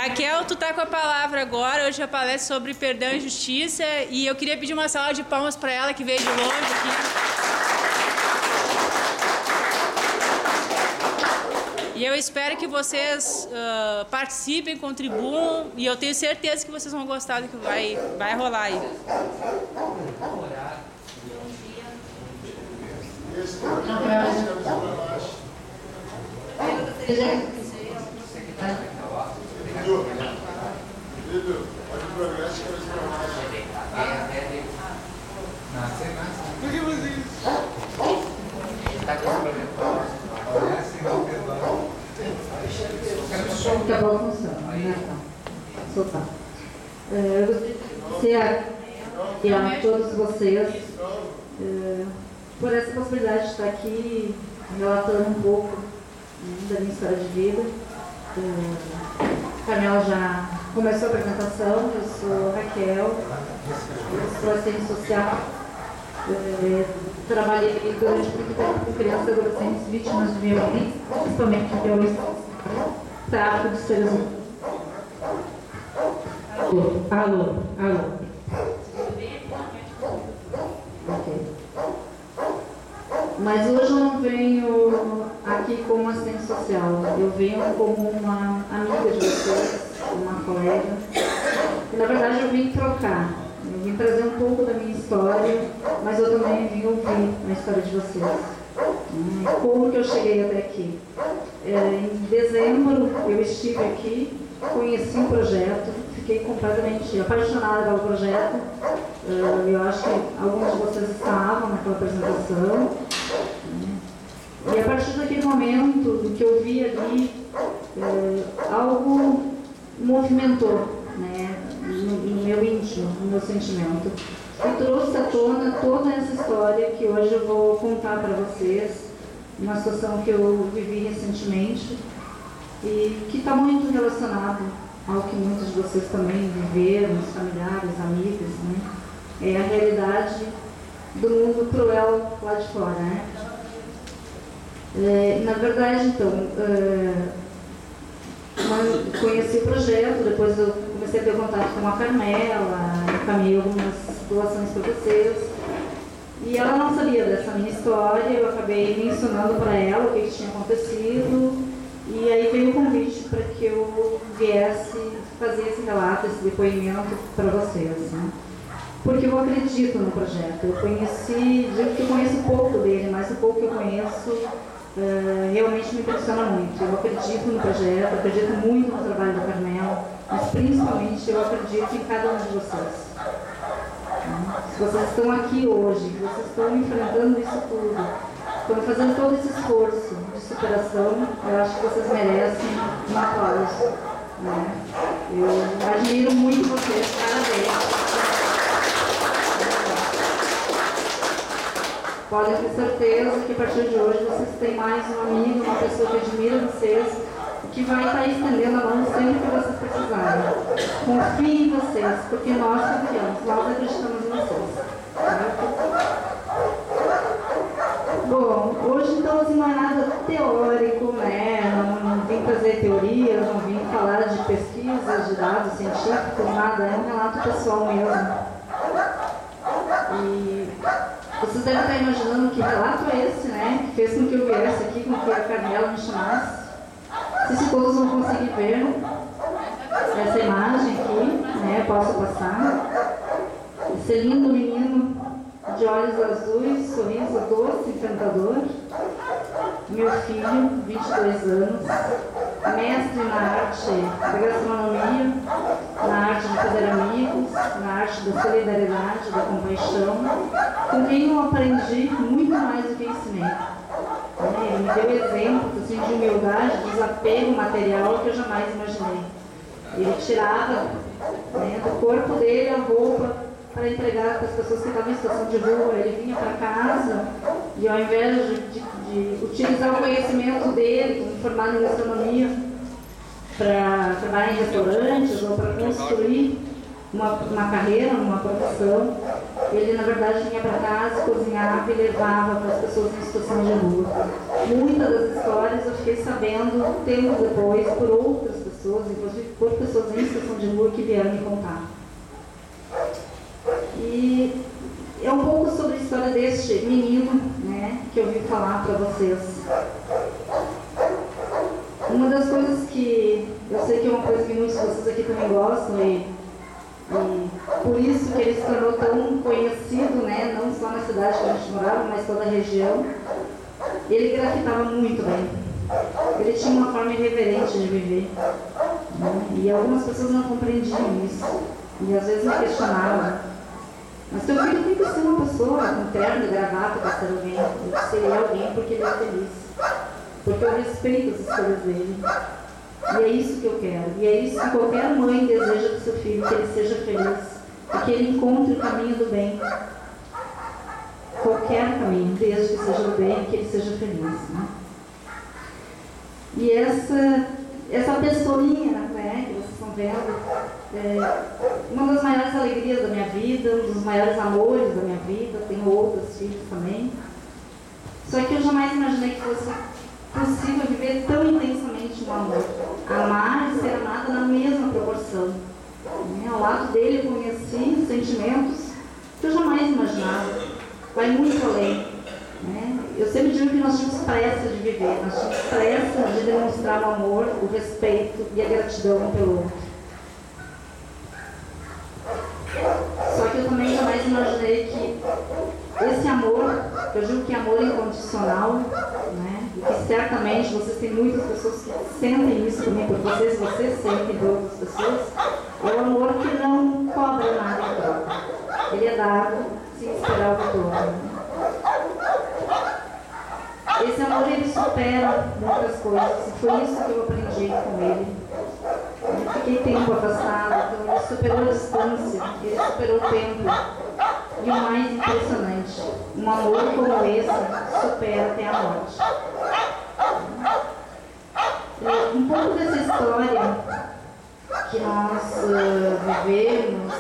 Raquel, tu tá com a palavra agora. Hoje a palestra sobre perdão e justiça. E eu queria pedir uma salva de palmas para ela que veio de longe aqui. E eu espero que vocês participem, contribuam. E eu tenho certeza que vocês vão gostar do que vai rolar aí. Acabou a função, né? Soltar. Eu gostaria de agradecer a todos vocês por essa possibilidade de estar aqui relatando um pouco da minha história de vida. A Carmela já começou a apresentação. Eu sou Raquel, eu sou assistente social. Trabalhei durante muito tempo com crianças e adolescentes vítimas de violência, principalmente de violência, tráfico de seres humanos. Alô. Ok. Mas hoje eu não venho aqui como assistente social, eu venho como uma amiga de vocês, uma colega. E, na verdade, eu vim trocar. Eu vim trazer um pouco da minha história, mas eu também vim ouvir a história de vocês. Como que eu cheguei até aqui? Em dezembro eu estive aqui, conheci o projeto, fiquei completamente apaixonada pelo projeto. Eu acho que alguns de vocês estavam naquela apresentação. E a partir daquele momento do que eu vi ali, algo movimentou, né, no meu íntimo, no meu sentimento. E trouxe à tona toda essa história que hoje eu vou contar para vocês, uma situação que eu vivi recentemente e que está muito relacionado ao que muitos de vocês também viveram, os familiares, amigos, né? É a realidade do mundo cruel lá de fora, né? Na verdade, então, conheci o projeto, depois eu comecei a ter contato com a Carmela, encaminhei algumas doações para vocês. E ela não sabia dessa minha história, eu acabei mencionando para ela o que tinha acontecido. E aí veio o convite para que eu viesse fazer esse relato, esse depoimento para vocês, né? Porque eu acredito no projeto. Eu conheci, digo que eu conheço pouco dele, mas o pouco que eu conheço realmente me impressiona muito. Eu acredito no projeto, acredito muito no trabalho da Carmela, mas principalmente eu acredito em cada um de vocês. Se vocês estão aqui hoje, vocês estão enfrentando isso tudo, estão fazendo todo esse esforço de superação, eu acho que vocês merecem um aplauso, né? Eu admiro muito vocês, parabéns. Podem ter certeza que a partir de hoje vocês têm mais um amigo, uma pessoa que admira vocês, que vai estar estendendo a mão sempre que vocês precisarem. Confiem em vocês, porque nós confiamos, nós acreditamos em vocês. Certo? Bom, hoje então assim, não é nada teórico, né? Não vim trazer teorias, não vim falar de pesquisas, de dados científicos, nada, é um relato pessoal mesmo. E vocês devem estar imaginando que relato é esse, né? Que fez com que eu viesse aqui, com que a Carmela me chamasse. Se todos vão conseguir ver essa imagem aqui, né? Posso passar. Esse lindo menino de olhos azuis, sorriso doce, encantador. Meu filho, 22 anos, mestre na arte da gastronomia, na arte de fazer amigos, na arte da solidariedade, da compaixão, com quem eu aprendi muito mais do que ensinei. Ele me deu exemplos assim, de humildade, de desapego material que eu jamais imaginei. Ele tirava, né, do corpo dele a roupa para entregar para as pessoas que estavam em situação de rua. Ele vinha para casa e, ao invés de utilizar o conhecimento dele, como formado em gastronomia, para trabalhar em restaurantes ou para construir uma carreira, uma profissão, ele na verdade vinha para casa, cozinhava e levava para as pessoas em situação de rua. Muitas das histórias eu fiquei sabendo tempo depois por outras pessoas. pessoas, inclusive por pessoas em situação de rua, que vieram me contar. E é um pouco sobre a história deste menino, né, que eu vim falar para vocês. Uma das coisas que eu sei que é uma coisa que muitos de vocês aqui também gostam, e por isso que ele se tornou tão conhecido, né, não só na cidade que a gente morava, mas toda a região. Ele grafitava muito bem. Ele tinha uma forma irreverente de viver, né? E algumas pessoas não compreendiam isso. E às vezes me questionavam: mas teu filho tem que ser uma pessoa com terno e gravata para ser alguém. Eu disse: ele é alguém porque ele é feliz. Porque eu respeito as escolhas dele. E é isso que eu quero. E é isso que qualquer mãe deseja do seu filho, que ele seja feliz. E que ele encontre o caminho do bem. Qualquer caminho, desde que seja o bem, que ele seja feliz, né? E essa pessoinha, né, que vocês estão vendo, é uma das maiores alegrias da minha vida, um dos maiores amores da minha vida. Tenho outros filhos também. Só que eu jamais imaginei que fosse possível viver tão intensamente um amor. Amar e ser amada na mesma proporção, né? Ao lado dele eu conheci sentimentos que eu jamais imaginava. Vai muito além, né? Eu sempre digo que nós tínhamos pressa de viver, nós tínhamos pressa de demonstrar o amor, o respeito e a gratidão um pelo outro. Só que eu também jamais imaginei que esse amor, eu digo que amor incondicional, né? E que certamente vocês têm muitas pessoas que sentem isso também por vocês sentem por outras pessoas, é o amor que não cobra nada em troca. Ele é dado sem esperar o retorno. Esse amor, ele supera muitas coisas. E foi isso que eu aprendi com ele. Eu fiquei tempo afastado, então ele superou a distância, ele superou o tempo. E o mais impressionante, um amor como esse supera até a morte. E um pouco dessa história que nós vivemos,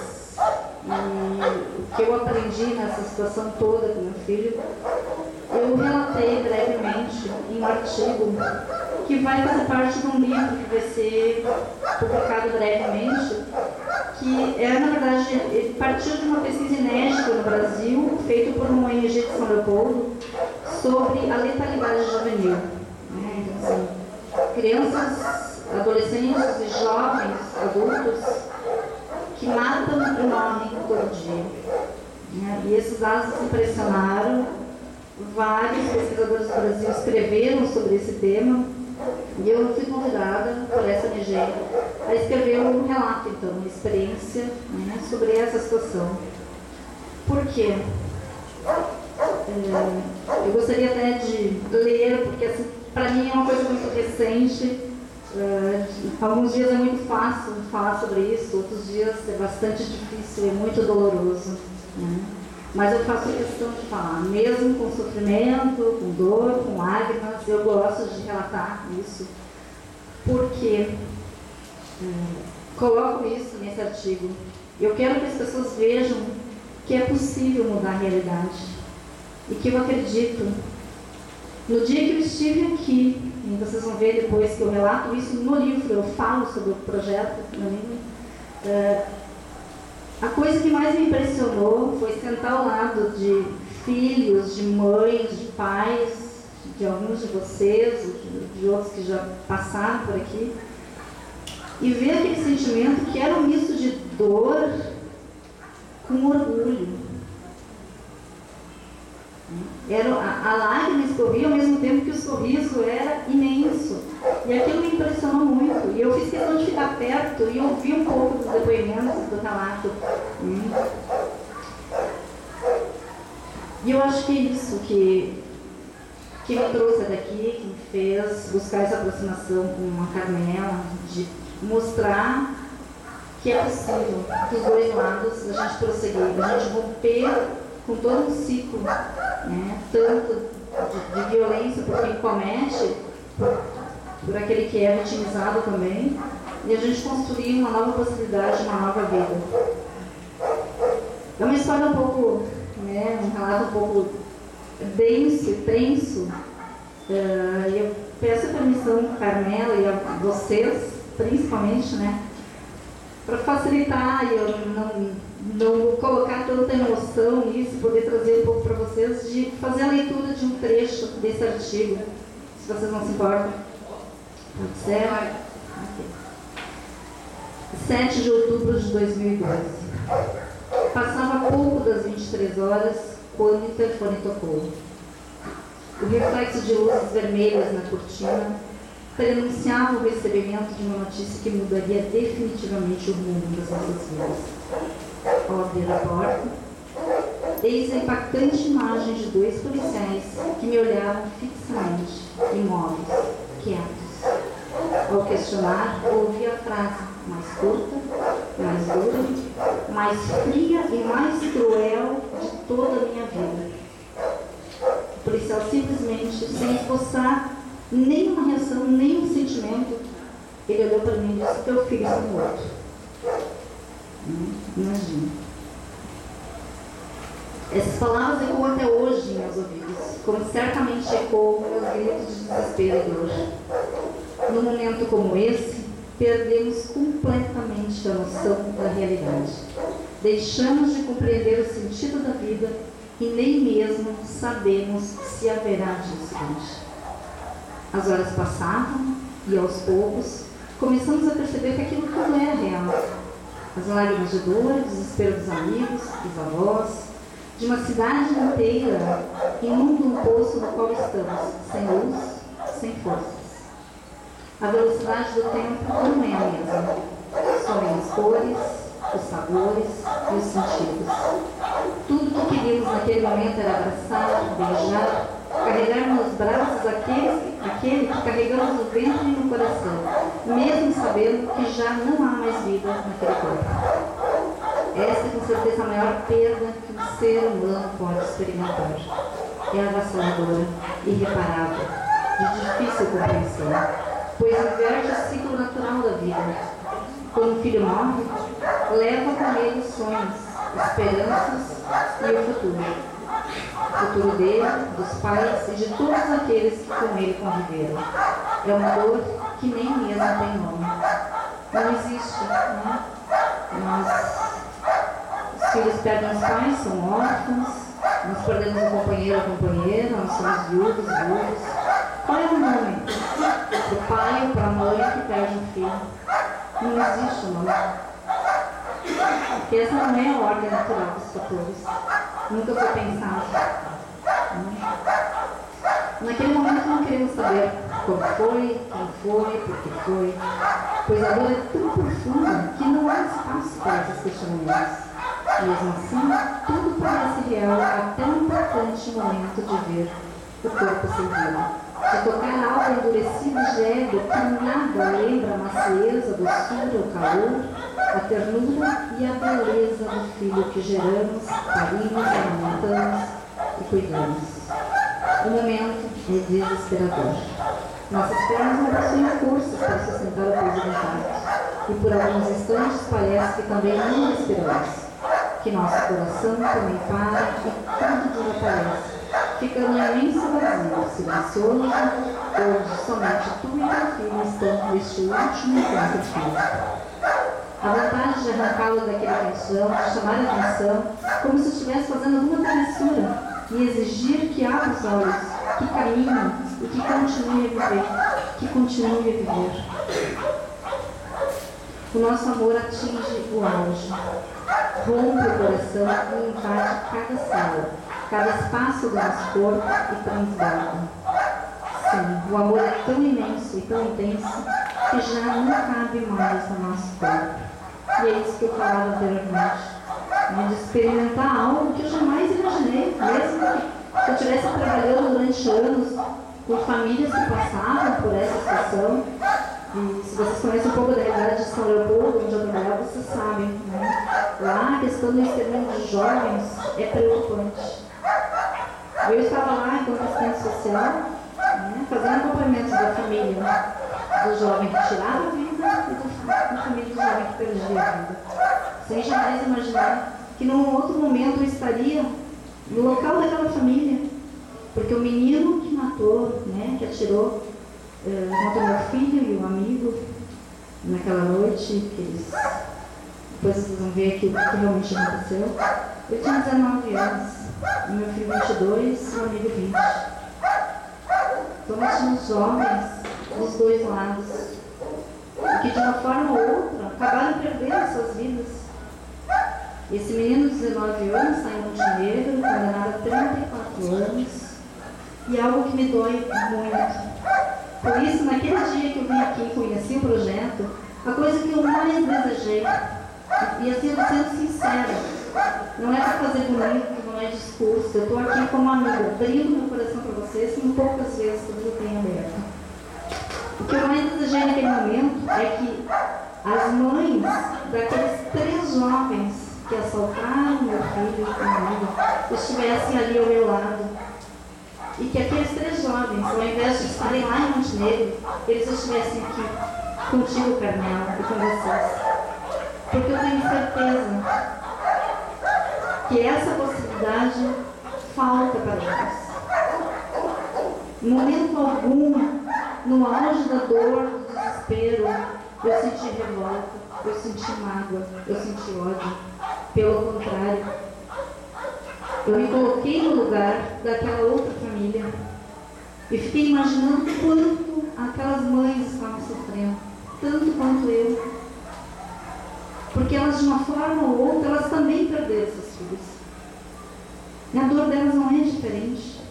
e o que eu aprendi nessa situação toda com meu filho, eu relatei brevemente em um artigo que vai fazer parte de um livro que vai ser publicado brevemente, que é, na verdade, ele partiu de uma pesquisa inédita no Brasil, feita por uma ONG de São Leopoldo, sobre a letalidade juvenil. Né? Então, assim, crianças, adolescentes e jovens adultos que matam e morrem todo dia. Né? E esses dados impressionaram. Vários pesquisadores do Brasil escreveram sobre esse tema e eu fui convidada por essa ONG a escrever um relato, então, uma experiência, né, sobre essa situação. Por quê? Eu gostaria até de ler, porque assim, para mim é uma coisa muito recente. Alguns dias é muito fácil falar sobre isso, outros dias é bastante difícil, é muito doloroso, né? Mas eu faço questão de falar, mesmo com sofrimento, com dor, com lágrimas, eu gosto de relatar isso, porque coloco isso nesse artigo. Eu quero que as pessoas vejam que é possível mudar a realidade e que eu acredito. No dia que eu estive aqui, e vocês vão ver depois que eu relato isso no livro, eu falo sobre o projeto no livro, a coisa que mais me impressionou foi sentar ao lado de filhos, de mães, de pais, de alguns de vocês, de outros que já passaram por aqui, e ver aquele sentimento que era um misto de dor com orgulho. Era a lágrima escorria ao mesmo tempo que o sorriso era imenso. E aquilo me impressionou muito. E eu fiz questão de ficar perto e ouvir um pouco dos depoimentos do relato. E eu acho que é isso que me trouxe daqui, que me fez buscar essa aproximação com a Carmela, de mostrar que é possível, dos dois lados, a gente prosseguir, a gente romper com todo um ciclo, né? Tanto de violência por quem comete, por aquele que é vitimizado também, e a gente construir uma nova possibilidade, uma nova vida. É uma história um pouco, né, um relato um pouco denso e tenso, e eu peço permissão, Carmela, e a vocês, principalmente, né? Para facilitar e eu não colocar tanta emoção nisso, poder trazer um pouco para vocês, de fazer a leitura de um trecho desse artigo, se vocês não se importam. Pode ser? Okay. 7 de outubro de 2012. Passava pouco das 23 horas quando o interfone tocou. O reflexo de luzes vermelhas na cortina prenunciava o recebimento de uma notícia que mudaria definitivamente o rumo das nossas vidas. Ao abrir a porta, eis a impactante imagem de 2 policiais que me olhavam fixamente, imóveis, quietos. Ao questionar, ouvi a frase mais curta, mais dura, mais fria e mais cruel de toda a minha vida. O policial simplesmente, sem esboçar nenhuma reação, nenhum sentimento, ele olhou para mim e disse: teu filho está morto. Imagina. Essas palavras ecoam até hoje em meus ouvidos, como certamente ecoam meus gritos de desespero e dor. Num momento como esse, perdemos completamente a noção da realidade. Deixamos de compreender o sentido da vida e nem mesmo sabemos se haverá dia seguinte. As horas passavam e, aos poucos, começamos a perceber que aquilo tudo era real. As lágrimas de dor, o desespero dos amigos, dos avós, de uma cidade inteira inunda um poço no qual estamos, sem luz, sem forças. A velocidade do tempo não é a mesma. Somem as cores, os sabores e os sentidos. Tudo que queríamos naquele momento era abraçar, beijar, carregar nos braços aquele que carregamos no ventre e no coração, mesmo sabendo que já não há mais vida naquele corpo. Essa é com certeza a maior perda que um ser humano pode experimentar. É avassaladora, irreparável, de difícil compreensão, pois inverte o ciclo natural da vida. Quando o filho morre, leva com ele os sonhos, esperanças e o futuro. O futuro dele, dos pais e de todos aqueles que com ele conviveram. É uma dor que nem mesmo tem nome. Não existe, né? Os filhos perdem os pais, são órfãos, nós perdemos um companheiro ou companheira, nós somos viúvos, viúvos. Qual é o nome do pai ou para a mãe que perde um filho? Não existe o nome. Porque essa não é a ordem natural dos fatores. Nunca foi pensado. Naquele momento não queremos saber como foi, quem foi, por que foi, pois a dor é tão profunda que não há espaço para esses questionamentos. Mesmo assim, tudo parece real até o importante momento de ver o corpo sem vida, de tocar algo endurecido e gélido que nada lembra a macieza, a doçura, o calor, a ternura e a beleza do filho que geramos, parimos, alimentamos e cuidamos. O momento é desesperador. Nossas pernas não possuem forças para sustentar o peso do impacto, e por alguns instantes parece que também não respiramos, que nosso coração também para e tudo desaparece, ficando um imenso vazio, silencioso, onde somente tu e teu filho estão neste último encontro físico. A vontade de arrancá-lo daquele canchão, de chamar a atenção, como se estivesse fazendo alguma travessura, e exigir que abra os olhos, que caminhe e que continue a viver, que continue a viver. O nosso amor atinge o auge, rompe o coração e invade cada célula, cada espaço do nosso corpo e transborda. Sim, o amor é tão imenso e tão intenso que já não cabe mais no nosso corpo. E é isso que eu falava anteriormente. De experimentar algo que eu jamais imaginei, mesmo que eu estivesse trabalhando durante anos com famílias que passavam por essa situação. E se vocês conhecem um pouco da realidade de São Leopoldo, onde eu trabalhava, vocês sabem, né? Lá a questão do extermínio de jovens é preocupante. Eu estava lá enquanto assistente social, né, fazendo acompanhamento da família, do jovem que tirava a vida e da família do jovem que perdia a vida. Sem jamais imaginar que num outro momento eu estaria no local daquela família, porque o menino que matou, né, que atirou contra meu filho e o amigo, naquela noite, que eles, depois vocês vão ver aqui o que realmente aconteceu. Eu tinha 19 anos, o meu filho 22 e o amigo 20. Então nós tínhamos jovens dos dois lados, que de uma forma ou outra acabaram perdendo suas vidas. Esse menino de 19 anos está em Montenegro, condenado a 34 anos, e é algo que me dói muito. Por isso, naquele dia que eu vim aqui e conheci o projeto, a coisa que eu mais desejei, e assim eu estou sendo sincera, não é para fazer bonito, não é discurso, eu estou aqui como amiga, abrindo meu coração para vocês, como poucas vezes eu tenho aberto. O que eu mais desejei naquele momento é que as mães daqueles 3 jovens que assaltaram meu filho e comigo estivessem ali ao meu lado. E que aqueles 3 jovens, ao invés de estarem lá em Montenegro, eles estivessem aqui, contigo, Carmela, e com vocês. Porque eu tenho certeza que essa possibilidade falta para eles. Em momento algum, no auge da dor, do desespero, eu senti revolta, eu senti mágoa, eu senti ódio. Pelo contrário, eu me coloquei no lugar daquela outra família e fiquei imaginando quanto aquelas mães estavam sofrendo, tanto quanto eu. Porque elas, de uma forma ou outra, elas também perderam seus filhos. E a dor delas não é diferente.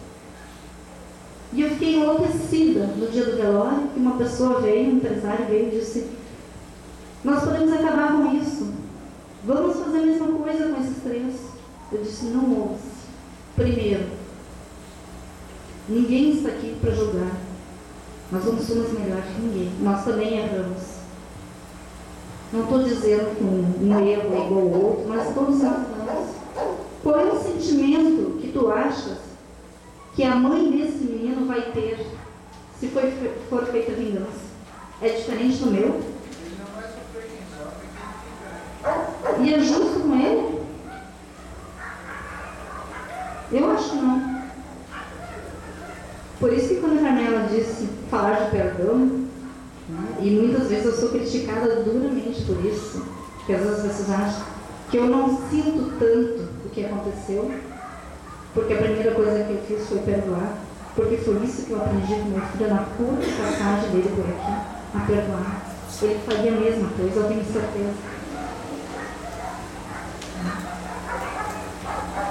E eu fiquei enlouquecida no dia do velório, que uma pessoa veio, um empresário veio e disse: nós podemos acabar com isso. Vamos fazer a mesma coisa com esses 3. Eu disse: não ouve-se. Primeiro, ninguém está aqui para julgar. Nós não somos melhores que ninguém. Nós também erramos. Não estou dizendo que um erro é igual ao outro, mas todos nós erramos. Qual é o sentimento que tu achas que a mãe desse menino vai ter se for feita vingança? É diferente do meu? E é justo com ele? Eu acho que não. Por isso que quando a Carmela disse falar de perdão, né, e muitas vezes eu sou criticada duramente por isso, porque às vezes as pessoas acham que eu não sinto tanto o que aconteceu, porque a primeira coisa que eu fiz foi perdoar, porque foi isso que eu aprendi com meu filho na curta passagem dele por aqui, a perdoar. Ele faria a mesma coisa, eu tenho certeza.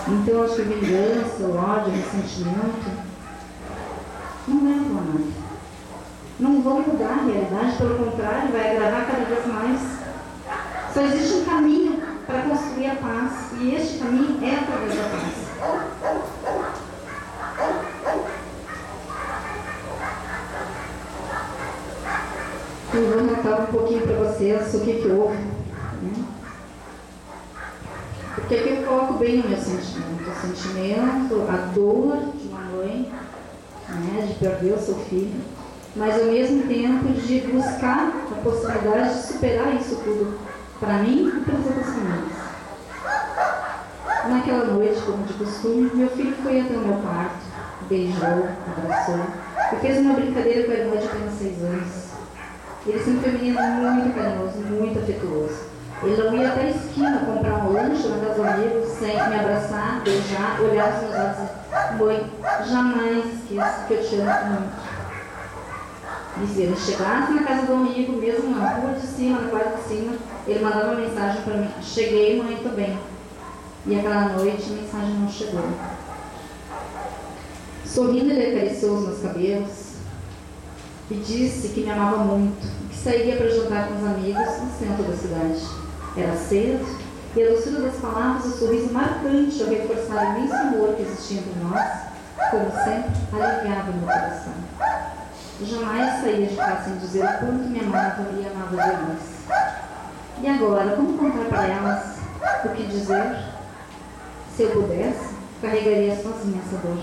Então eu acho que vingança, o ódio, o ressentimento não levam a nada. Não vão mudar a realidade, pelo contrário, vai agravar cada vez mais. Só existe um caminho para construir a paz, e este caminho é através da paz. Eu vou contar um pouquinho para vocês o que houve, né? Porque aqui eu coloco bem o meu sentimento. O sentimento, a dor de uma mãe, né, de perder o seu filho, mas ao mesmo tempo de buscar a possibilidade de superar isso tudo para mim e para as outras famílias. Naquela noite, como de costume, meu filho foi até o meu quarto, beijou, abraçou e fez uma brincadeira com a irmã de apenas 6 anos. Ele sempre foi um menino muito carinhoso, muito afetuoso. Ele não ia até a esquina comprar um lanche na casa do amigo sem me abraçar, beijar, olhar os meus olhos e dizer: mãe, jamais esqueça que eu te amo muito. E se ele chegasse na casa do amigo, mesmo na rua de cima, na quadra de cima, ele mandava uma mensagem para mim: cheguei, mãe, estou bem. E aquela noite a mensagem não chegou. Sorrindo, ele acariciou os meus cabelos e disse que me amava muito, que sairia para jantar com os amigos no centro da cidade. Era cedo, e a doçura das palavras e o sorriso marcante ao reforçar o imenso amor que existia entre nós, como sempre, aliviava meu coração. Jamais saía de casa sem dizer o quanto me amava e amava demais. E agora, como contar para elas o que dizer? Se eu pudesse, carregaria sozinha essa dor.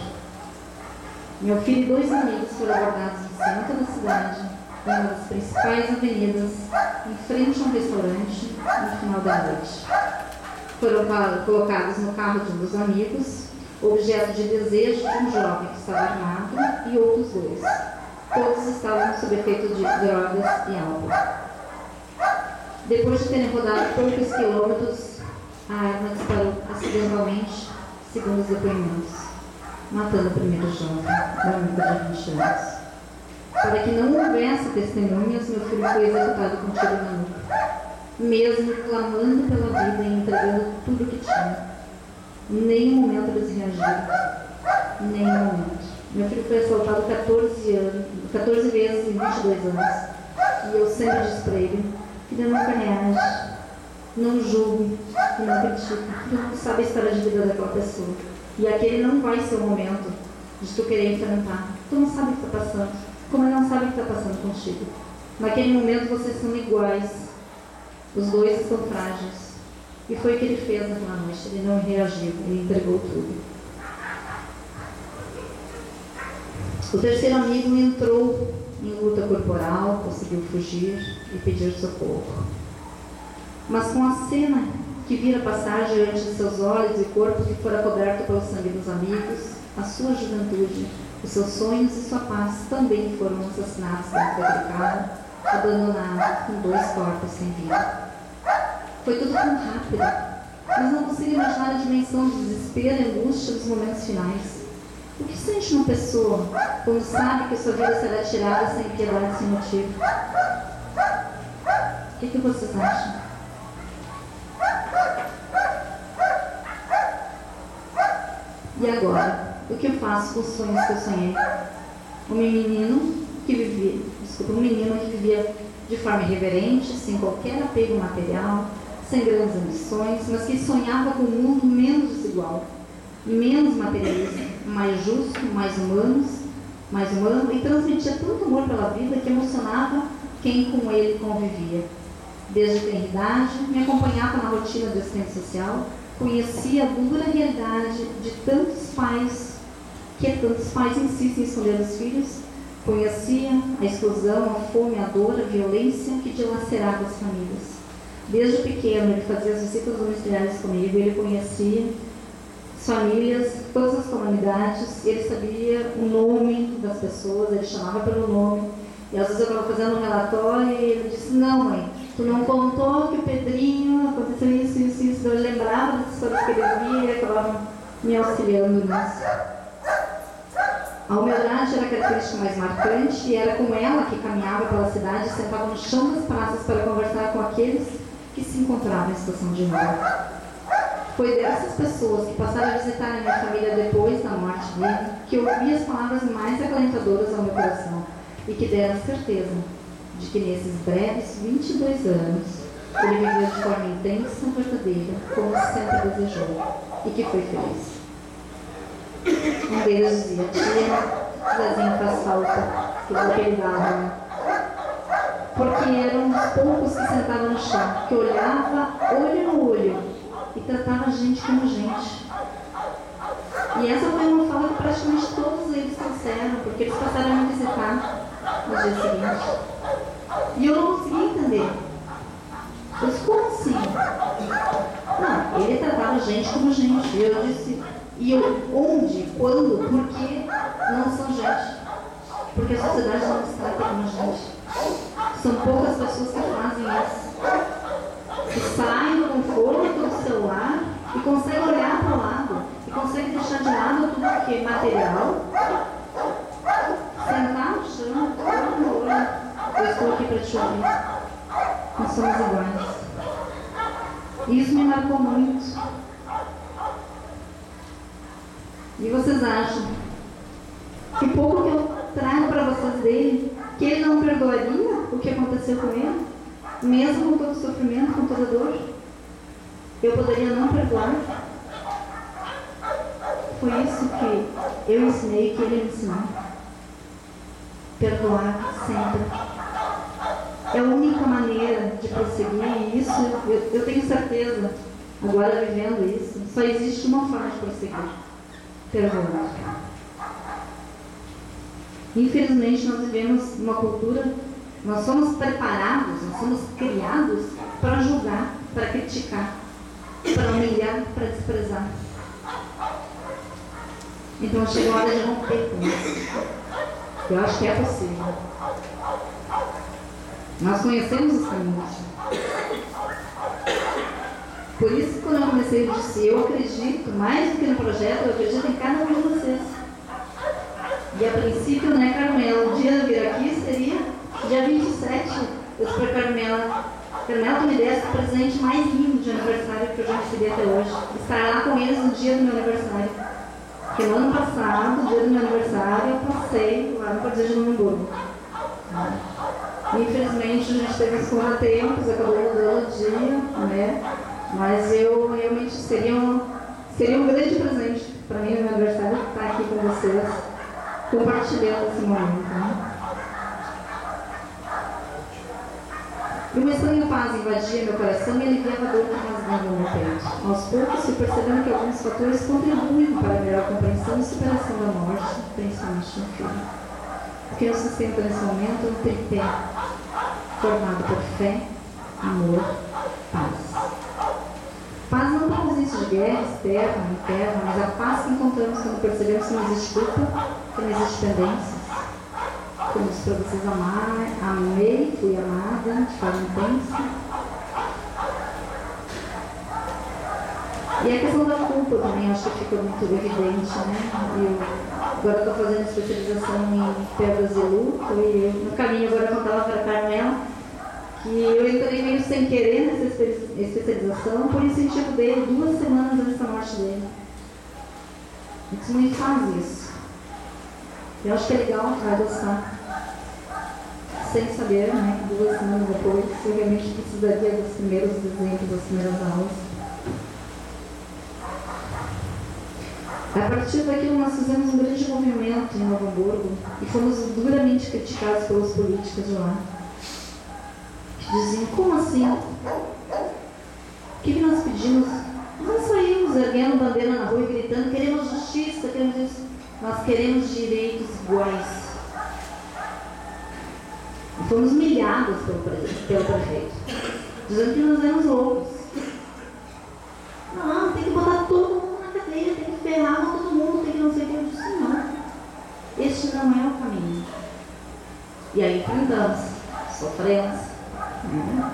Meu filho e 2 amigos foram abordados no centro da cidade, em uma das principais avenidas, em frente a um restaurante, no final da noite. Foram colocados no carro de um dos amigos, objeto de desejo de um jovem que estava armado e outros 2. Todos estavam sob efeito de drogas e álcool. Depois de terem rodado poucos quilômetros, a arma disparou acidentalmente, segundo os depoimentos, matando o primeiro jovem, da de 20 anos. Para que não houvesse testemunhas, meu filho foi executado com tiro na nuca, mesmo clamando pela vida e entregando tudo o que tinha. Em nenhum momento eles reagiram. Em nenhum momento. Meu filho foi assaltado 14 vezes em 22 anos. E eu sempre disse para ele: filho, nunca reage, não julgue e não critique. Tu não sabe a história de vida daquela pessoa. E aquele não vai ser o momento de tu querer enfrentar. Tu não sabe o que está passando, como ele não sabe o que está passando contigo. Naquele momento vocês são iguais. Os dois estão frágeis. E foi o que ele fez naquela noite. Ele não reagiu, ele entregou tudo. O terceiro amigo entrou em luta corporal, conseguiu fugir e pedir socorro. Mas com a cena que vira passar diante de seus olhos e corpo que fora coberto pelo sangue dos amigos, a sua juventude, os seus sonhos e sua paz também foram assassinados dentro daquele carro, abandonado com 2 corpos sem vida. Foi tudo tão rápido, mas não consigo imaginar a dimensão do desespero e angústia dos momentos finais. O que sente uma pessoa quando sabe que sua vida será tirada sem piedade, sem motivo? O que vocês acham? E agora? O que eu faço com os sonhos que eu sonhei? Um menino que vivia de forma irreverente, sem qualquer apego material, sem grandes ambições, mas que sonhava com um mundo menos desigual, menos materialista, mais justo, mais humano, e transmitia tanto amor pela vida que emocionava quem com ele convivia. Desde a tenridade, me acompanhava na rotina do assistente social, conhecia a dura realidade de tantos pais insistem em esconder os filhos, conhecia a exclusão, a fome, a dor, a violência que dilacerava as famílias. Desde pequeno, ele fazia as visitas domiciliares comigo, ele conhecia as famílias, todas as comunidades, ele sabia o nome das pessoas, ele chamava pelo nome. E às vezes eu estava fazendo um relatório e ele disse: não, mãe, tu não contou que o Pedrinho aconteceu isso. Eu lembrava das coisas que ele via e ele acabava me auxiliando nisso. A humildade era a característica mais marcante e era com ela que caminhava pela cidade e sentava no chão das praças para conversar com aqueles que se encontravam em situação de rua. Foi dessas pessoas que passaram a visitar a minha família depois da morte dele que eu ouvi as palavras mais acalentadoras ao meu coração e que deram certeza de que nesses breves 22 anos ele viveu de forma intensa e verdadeira, como sempre desejou, e que foi feliz. Um deles dizia: tia, Zezinho faz falta, que eu apelidava, porque eram os poucos que sentavam no chão, que olhava olho no olho e tratava a gente como gente. E essa foi uma fala que praticamente todos eles trouxeram, porque eles passaram a me visitar no dia seguinte. E eu não conseguia entender. Eu disse: como assim? Não, ele tratava a gente como gente. E eu disse: e eu, onde, quando, por que não são gente? Porque a sociedade não se trata como gente. São poucas pessoas que fazem isso. Que saem do conforto do celular e conseguem olhar para o lado. E conseguem deixar de lado tudo que é material. Sentar no chão, olho no olho. Eu estou aqui para te ouvir. Nós somos iguais. Isso me marcou muito. E vocês acham que pouco que eu trago para vocês dele, que ele não perdoaria o que aconteceu com ele? Mesmo com todo o sofrimento, com toda a dor? Eu poderia não perdoar? Foi isso que eu ensinei, que ele me ensinou. Perdoar sempre. É a única maneira de prosseguir, e isso eu tenho certeza, agora vivendo isso, só existe uma forma de prosseguir: perdoar. Infelizmente, nós vivemos uma cultura, nós somos preparados, nós somos criados para julgar, para criticar, para humilhar, para desprezar. Então chegou a hora de romper com isso. Eu acho que é possível. Nós conhecemos os caminhos. Por isso, quando eu comecei, eu disse, eu acredito, mais do que no projeto, eu acredito em cada um de vocês. E a princípio, né, Carmela, o dia de vir aqui seria dia 27. Eu disse para Carmela, tu me desse o presente mais lindo de aniversário que eu já recebi até hoje. Estar lá com eles no dia do meu aniversário. Porque no ano passado, no dia do meu aniversário, eu passei lá no Pardejo do Hamburgo. Infelizmente, a gente teve os contratempos, acabou mudando o dia, né? Mas eu realmente seria um grande presente para mim no meu aniversário estar aqui com vocês, compartilhando esse momento. Né? E uma estranha paz invadia meu coração e aliviava a dor que rasgava no meu peito. Aos poucos, fui percebendo que alguns fatores contribuem para a melhor compreensão e superação da morte, principalmente no filho. O que eu sustento nesse momento é um tripé formado por fé, amor, paz. Paz não para ausência de guerra externa, interna, mas a paz que encontramos quando percebemos que não existe culpa, que não existe pendência. Como disse para vocês, amei, fui amada de forma intensa. E a questão da culpa também acho que ficou muito evidente, né? Agora estou fazendo especialização em perdas e luto, e no caminho agora eu contava para a Carmela que eu entrei meio sem querer nessa especialização por incentivo dele 2 semanas antes da morte dele. Ele disse, mãe, faz isso. Eu acho que é legal, vai gostar. Sem saber, né, que 2 semanas depois eu realmente precisaria dos primeiros exemplos, das primeiras aulas. A partir daquilo nós fizemos um grande movimento em Novo Hamburgo e fomos duramente criticados pelos políticos de lá. Que diziam, como assim? O que nós pedimos? Nós saímos erguendo bandeira na rua e gritando, queremos justiça, queremos isso. Nós queremos direitos iguais. E fomos humilhados pelo prefeito, dizendo que nós éramos loucos. Não, tem que botar todo mundo na cadeia, tem que ferrar com todo mundo, tem que não sei o que. Eu disse, não. Este não é o caminho. E aí enfrentamos, sofremos.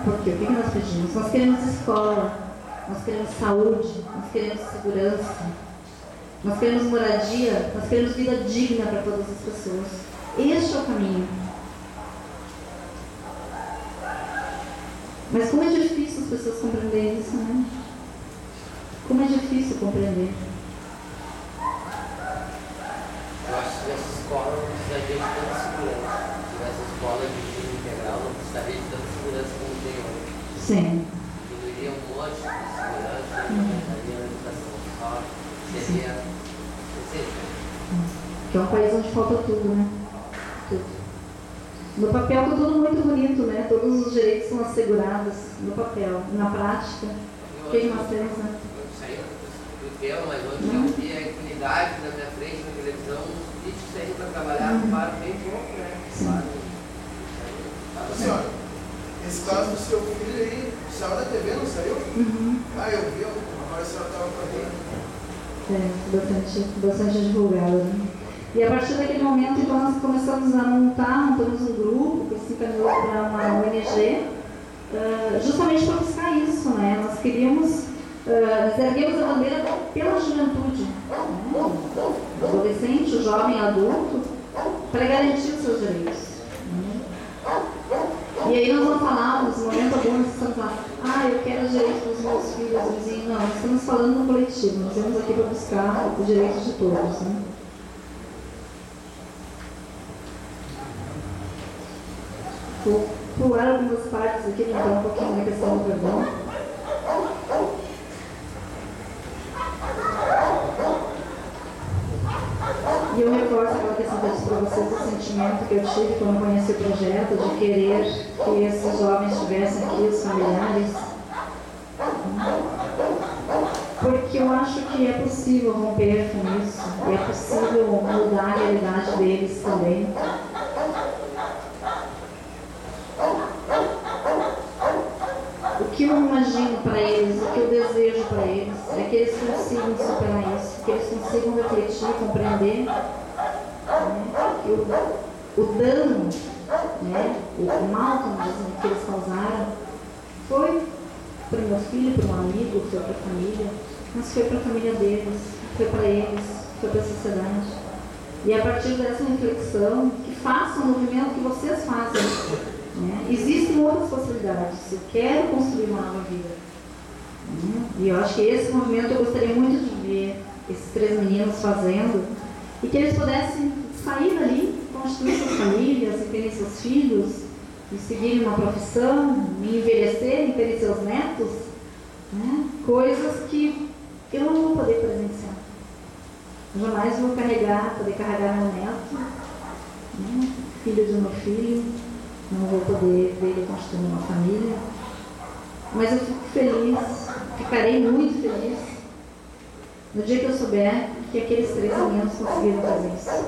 Porque o que nós pedimos? Nós queremos escola, nós queremos saúde, nós queremos segurança, nós queremos moradia, nós queremos vida digna para todas as pessoas. Este é o caminho. Mas como é difícil as pessoas compreenderem isso, né? Como é difícil compreender. Eu acho que nessa escola não precisaria de tanta segurança. Se tivesse escola de ensino integral, não precisaria de tanta segurança como tem hoje. Sim. Diminuiria um monte de segurança, aumentaria a educação só, seria. Que é um país onde falta tudo, né? Tudo. No papel está tudo muito bonito, né? Todos os direitos são assegurados no papel. Na prática, o que nós temos, né? Do tema, mas hoje eu vi a impunidade na minha frente na televisão, os políticos saíram para trabalhar, tomaram bem pouco, né? Senhora, esse caso do seu filho aí, saiu da TV, não saiu? Ah, eu vi, agora a senhora estava para ver. Bastante divulgado, né? E a partir daquele momento, então, nós começamos a montamos um grupo que se encaminhou para uma ONG, justamente para buscar isso, né? Nós queríamos, nós erguemos a bandeira pela juventude, né? O adolescente, o jovem, adulto, para garantir os seus direitos. Né? E aí nós não falávamos, no momento algum, nós estamos lá, eu quero os direitos dos meus filhos, vizinhos. Não, nós estamos falando no coletivo, nós estamos aqui para buscar os direitos de todos, né? Vou pular algumas partes aqui, para entrar um pouquinho na questão do perdão. E eu reforço aquela questão que eu disse para vocês, do sentimento que eu tive quando conheci o projeto, de querer que esses jovens estivessem aqui, os familiares. Porque eu acho que é possível romper com isso, e é possível mudar a realidade deles também. O que eu imagino para eles, o que eu desejo para eles, é que eles consigam superar isso, que eles consigam refletir, compreender, né, que o dano, né, o mal, como dizem, que eles causaram, foi para o meu filho, para um amigo, foi para a família, mas foi para a família deles, foi para eles, foi para a sociedade. E a partir dessa reflexão, que façam o movimento que vocês fazem. Né? Existem outras possibilidades. Eu quero construir uma nova vida. Né? E eu acho que esse movimento eu gostaria muito de ver esses 3 meninos fazendo, e que eles pudessem sair dali, construir suas famílias, e terem seus filhos, e seguirem uma profissão, e envelhecerem, terem seus netos, né? Coisas que eu não vou poder presenciar. Jamais vou poder carregar meu neto, né? Filho do meu filho, não vou poder ver ele construir uma família. Mas eu fico feliz, ficarei muito feliz no dia que eu souber que aqueles 3 meninos conseguiram fazer isso.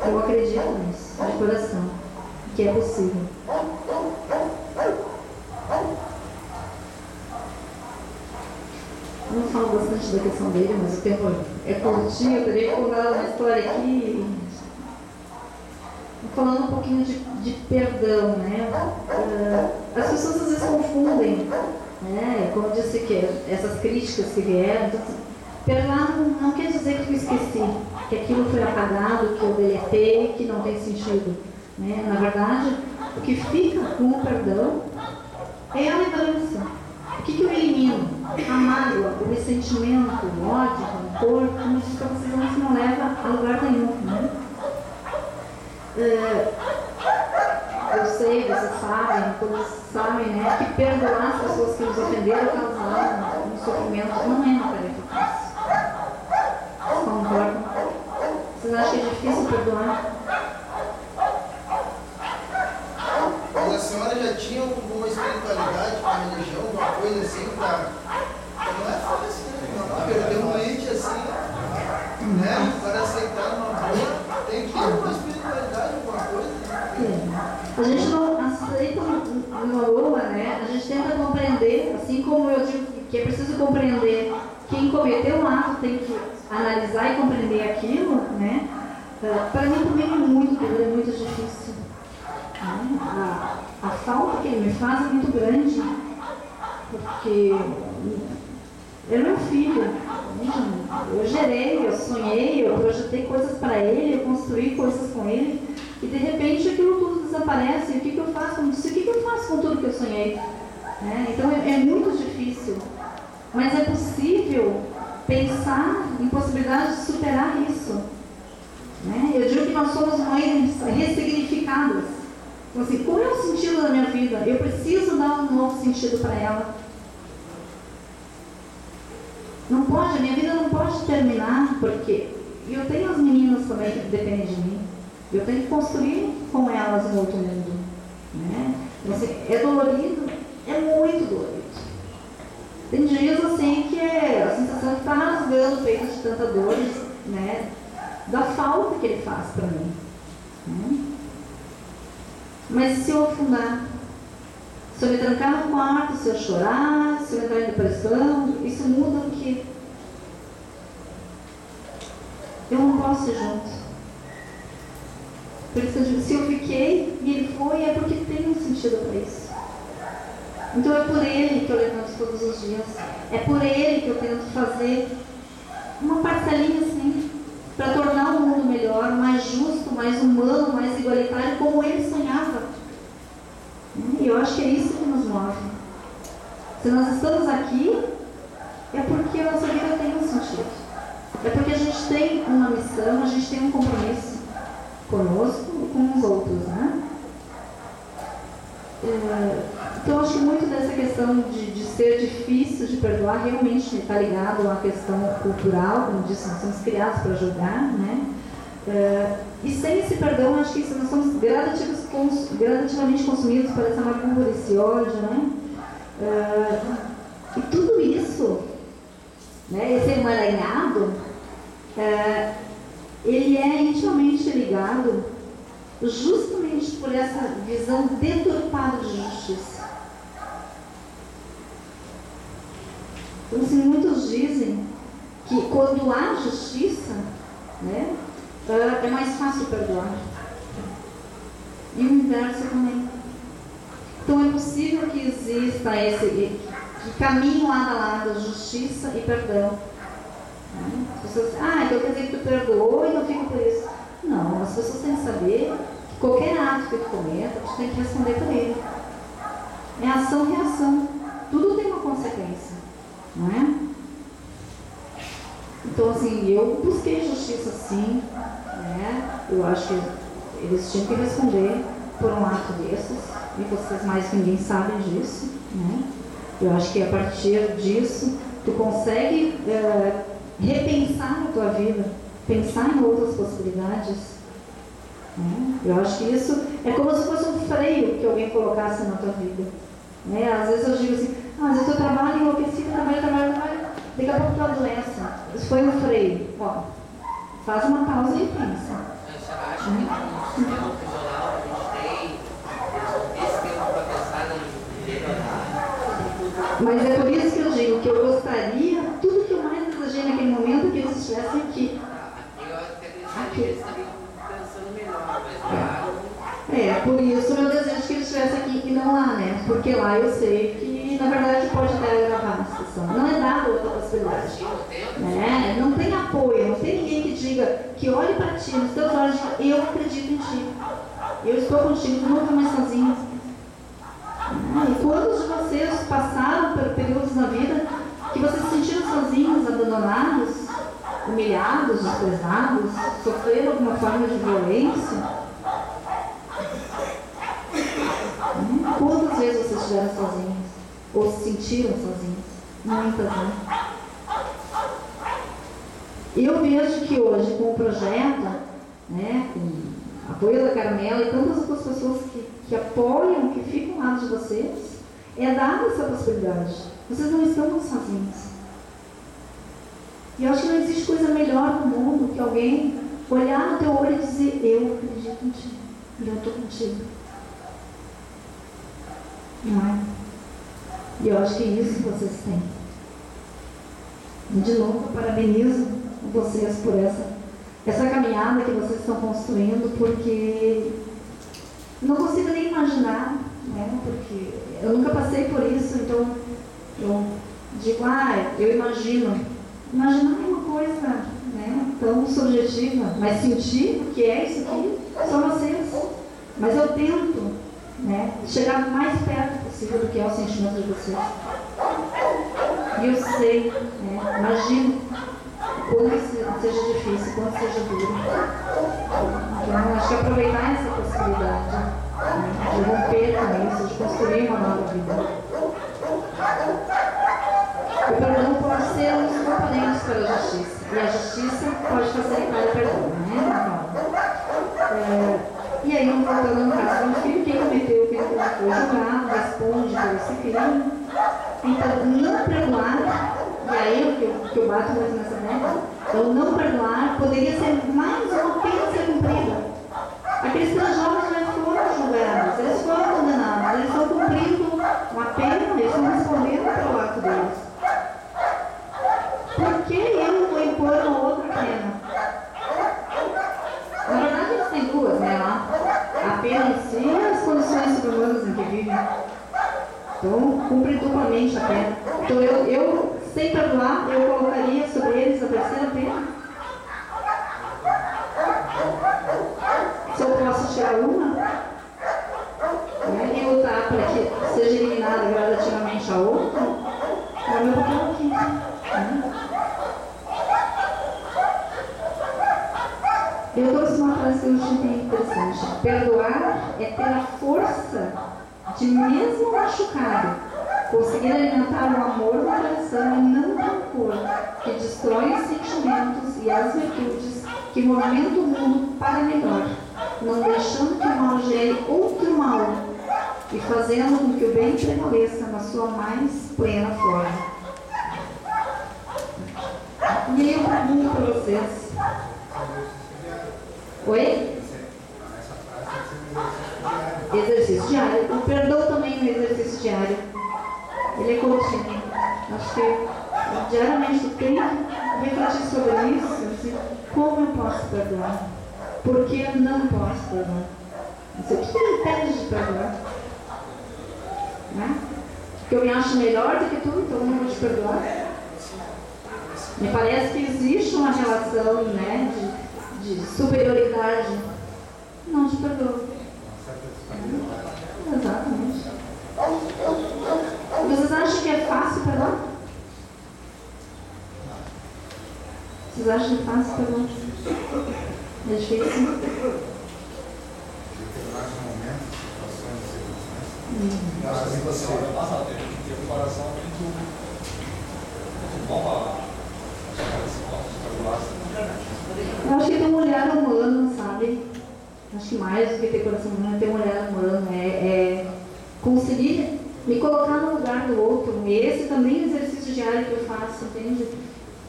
Eu acredito nisso, de coração, que é possível. Eu não falo bastante da questão dele, mas o tempo é curtinho, eu teria que contar uma história aqui. Falando um pouquinho de perdão, né? As pessoas às vezes confundem, né? Como eu disse, que essas críticas que vieram, então, perdoar não quer dizer que eu esqueci, que aquilo foi apagado, que eu deletei, que não tem sentido. Né? Na verdade, o que fica com o perdão é a lembrança. O que eu elimino? A mágoa, o ressentimento, o ódio, o rancor, como eu disse para vocês, não leva a lugar nenhum. Né? Eu sei, vocês sabem, todos sabem, né, que perdoar as pessoas que nos ofenderam, causaram um sofrimento, não é uma tarefa fácil. Vocês concordam? Vocês acham que é difícil perdoar? Mas a senhora já tinha alguma espiritualidade, uma religião, alguma coisa assim, não é fácil, né? Perder um ente assim, né? Para aceitar uma boa, tem que ter uma espiritualidade, alguma coisa. A gente não aceita uma boa, né? A gente tenta compreender, assim como eu digo que é preciso compreender. Quem cometeu um ato tem que analisar e compreender aquilo, né? Para mim também é muito duro, é muito difícil. A falta que ele me faz é muito grande, porque ele é meu filho. Eu gerei, eu sonhei, eu projetei coisas para ele, eu construí coisas com ele, e de repente aquilo tudo desaparece. E o que eu faço? Eu disse, o que eu faço com tudo que eu sonhei? Então é muito difícil, mas é possível pensar em possibilidades de superar isso. Eu digo que nós somos mães ressignificadas. Então, assim, qual é o sentido da minha vida? Eu preciso dar um novo sentido para ela. Não pode, a minha vida não pode terminar, porque eu tenho as meninas também que dependem de mim. Eu tenho que construir com elas um outro mundo. Então, assim, é dolorido, é muito dolorido. Tem dias assim que é a sensação de estar rasgando o peito de tanta dor, né? Da falta que ele faz para mim. Mas se eu afundar, se eu me trancar no quarto, se eu chorar, se eu entrar em depressão, isso muda o quê? Eu não posso ir junto. Por isso que eu digo, se eu fiquei e ele foi, é porque tem um sentido para isso. Então é por ele que eu levanto todos os dias. É por ele que eu tento fazer uma parcelinha assim, para tornar o mundo melhor, mais justo, mais humano, mais igualitário, como ele sonhava. E eu acho que é isso que nos move. Se nós estamos aqui, é porque a nossa vida tem um sentido. É porque a gente tem uma missão, a gente tem um compromisso conosco e com os outros, né? Então, acho que muito dessa questão de ser difícil de perdoar realmente está ligado à questão cultural, como disse, nós somos criados para julgar, né? E sem esse perdão, acho que nós somos gradativamente consumidos por essa amargura, esse ódio, né? E tudo isso, né, esse emaranhado, ele é intimamente ligado justamente por essa visão deturpada de justiça. Então, assim, muitos dizem que quando há justiça, né, é mais fácil perdoar. E o inverso também. Então é possível que exista que caminham lado a lado, justiça e perdão. Né? As pessoas dizem, então quer dizer que tu perdoou e não fica por isso. Não, as pessoas têm que saber que qualquer ato que tu cometa, tu tem que responder por ele. É ação e reação. Tudo tem uma consequência. Não é? Então, assim, eu busquei justiça sim. Né? Eu acho que eles tinham que responder por um ato desses. E vocês mais que ninguém sabem disso. Né? Eu acho que a partir disso, tu consegue repensar a tua vida. Pensar em outras possibilidades. Né? Eu acho que isso é como se fosse um freio que alguém colocasse na tua vida. Né? Às vezes eu digo assim, às vezes eu trabalho enlouquecido, trabalho, daqui a pouco tu adoece. Isso foi um freio. Ó, faz uma pausa e repensa. Você acha que no sistema prisional que a gente tem, eles vão ter esse tempo para pensar em melhorar? Mas é por isso que eu digo que eu gostaria, tudo que eu mais desejei naquele momento, que eles estivessem aqui. Aqui eu até acredito que eles estariam pensando melhor, mas lá Por isso meu desejo que eles estivessem aqui e não lá, né? Porque lá eu sei que, na verdade, pode até agravar a situação. Não é dada outra possibilidade. Né? Não tem apoio, não tem ninguém que diga, que olhe para ti, nos teus olhos, e diga, eu acredito em ti. Eu estou contigo, tu nunca mais sozinho. E quantos de vocês passaram por períodos na vida que vocês se sentiram sozinhos, abandonados, humilhados, desprezados, sofreram alguma forma de violência? Quantas vezes vocês estiveram sozinhos? Ou se sentiram sozinhos? Muitas, né? Eu vejo que hoje, com o projeto, né, com o apoio da Carmela e tantas outras pessoas que apoiam, que ficam ao lado de vocês, é dada essa possibilidade. Vocês não estão sozinhos. E eu acho que não existe coisa melhor no mundo que alguém olhar no teu olho e dizer, eu acredito em ti, e eu estou contigo. Não é? E eu acho que isso vocês têm. E de novo, parabenizo vocês por essa caminhada que vocês estão construindo, porque não consigo nem imaginar, né? Porque eu nunca passei por isso, então eu digo, eu imagino. Imaginar é uma coisa, né, tão subjetiva, mas sentir o que é isso aqui são vocês. Mas eu tento, né, chegar mais perto possível do que é o sentimento de vocês. E eu sei, né, imagino quanto seja difícil, quanto seja duro. Então, acho que aproveitar essa possibilidade, né, de romper com isso, de construir uma nova vida. O perdão pode ser um dos componentes para a justiça. E a justiça pode facilitar o perdão, né? E aí, voltando no caso do filho, quem cometeu o crime foi julgado, responde por esse crime. Então, não perdoar, e aí que eu bato muito nessa ideia, então não perdoar poderia ser mais uma pena a ser cumprida. Aqueles três jovens já foram julgados, eles foram condenados, eles estão cumprindo uma pena, eles estão respondendo pelo ato deles. Por que eu vou impor uma outra pena? Na verdade, eles têm duas, né? A pena em si e as condições subhumanas em que vivem. Então, cumpre duplamente a pena. Então, eu sem perdoar, eu colocaria sobre eles a terceira pena. Se eu posso tirar uma, né, e lutar para que seja eliminada gradativamente a outra, é o meu papel aqui. Né? Eu trouxe uma frase que eu achei bem interessante. Perdoar é ter a força de, mesmo machucado, conseguir alimentar o amor no coração e não o rancor, que destrói os sentimentos e as virtudes, que movimentam o mundo para melhor, não deixando que o mal gere outro mal e fazendo com que o bem prevaleça na sua mais plena forma. E aí eu pergunto para vocês. Oi? Exercício diário. O perdão também é um exercício diário. Ele é contínuo. Acho que diariamente tu tem que refletir sobre isso. Assim, como eu posso perdoar? Por que eu não posso perdoar? Não sei, o que me impede de perdoar? Né? que eu me acho melhor do que tu, então eu não vou te perdoar. Me parece que existe uma relação, né, de superioridade. Não te perdoo. Exatamente. Vocês acham que é fácil perdoar? Vocês acham que é fácil perdoar? É difícil? Assim você tem que ter um coração muito bom eu acho que ter um olhar humano, sabe? Acho que mais do que ter coração humano é ter um olhar humano, é conseguir me colocar no lugar do outro. E esse também é um exercício diário que eu faço, entende?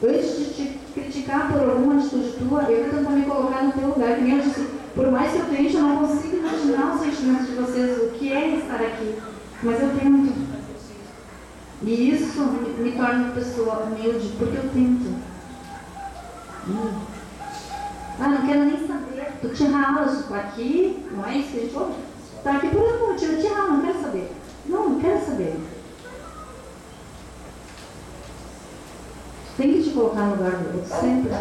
Antes de te criticar por alguma atitude tua, eu vou tentar me colocar no teu lugar. Que nem eu disse, por mais que eu tente, eu não consigo imaginar os sentimentos de vocês, o que é estar aqui. Mas eu tento. E isso me torna uma pessoa humilde, porque eu tento. Ah, não quero nem saber. Tu te ralas, tu aqui, não é isso que a gente falou? Tu tá aqui por um motivo, eu te ralo, não quero saber. Não quero saber. Tem que te colocar no lugar do outro, sempre.